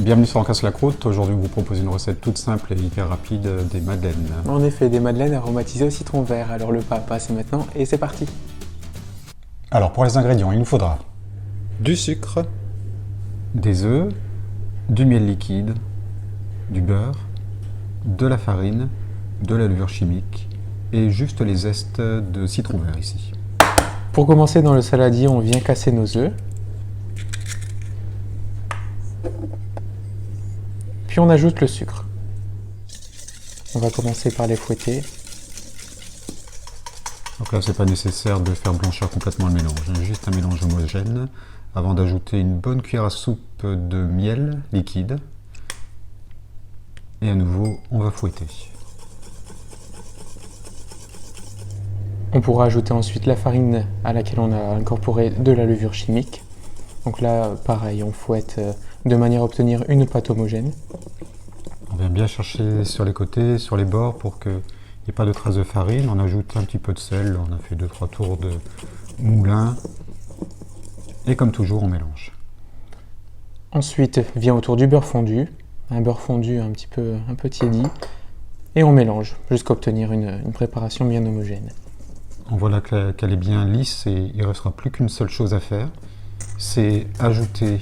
Bienvenue sur On casse la croûte. Aujourd'hui, on vous propose une recette toute simple et hyper rapide des madeleines. En effet, des madeleines aromatisées au citron vert. Alors le pas passe maintenant et c'est parti. Alors pour les ingrédients, il nous faudra du sucre, des œufs, du miel liquide, du beurre, de la farine, de la levure chimique et juste les zestes de citron vert ici. Pour commencer dans le saladier, on vient casser nos œufs. Puis on ajoute le sucre. On va commencer par les fouetter. Donc là, c'est pas nécessaire de faire blanchir complètement le mélange, juste un mélange homogène avant d'ajouter une bonne cuillère à soupe de miel liquide. Et à nouveau, on va fouetter. On pourra ajouter ensuite la farine à laquelle on a incorporé de la levure chimique. Donc là, pareil, on fouette de manière à obtenir une pâte homogène. On vient bien chercher sur les côtés, sur les bords pour qu'il n'y ait pas de traces de farine. On ajoute un petit peu de sel, on a fait 2-3 tours de moulin. Et comme toujours, on mélange. Ensuite vient autour du beurre fondu, un beurre fondu un peu tiédi. Et on mélange jusqu'à obtenir une préparation bien homogène. On voit là qu'elle est bien lisse et il ne restera plus qu'une seule chose à faire. C'est ajouter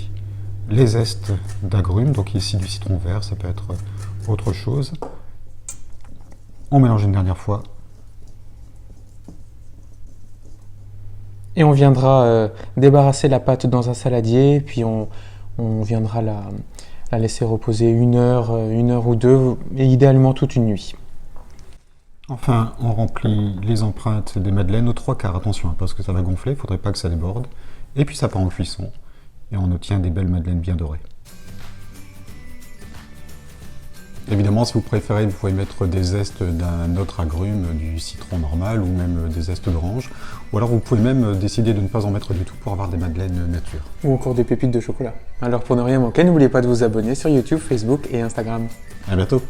les zestes d'agrumes, donc ici du citron vert, ça peut être autre chose. On mélange une dernière fois. Et on viendra débarrasser la pâte dans un saladier, puis on viendra la laisser reposer une heure ou deux, et idéalement toute une nuit. Enfin, on remplit les empreintes des madeleines aux 3/4, attention, parce que ça va gonfler, il ne faudrait pas que ça déborde. Et puis ça part en cuisson, et on obtient des belles madeleines bien dorées. Évidemment, si vous préférez, vous pouvez mettre des zestes d'un autre agrume, du citron normal, ou même des zestes d'orange. Ou alors vous pouvez même décider de ne pas en mettre du tout pour avoir des madeleines nature. Ou encore des pépites de chocolat. Alors pour ne rien manquer, n'oubliez pas de vous abonner sur YouTube, Facebook et Instagram. À bientôt!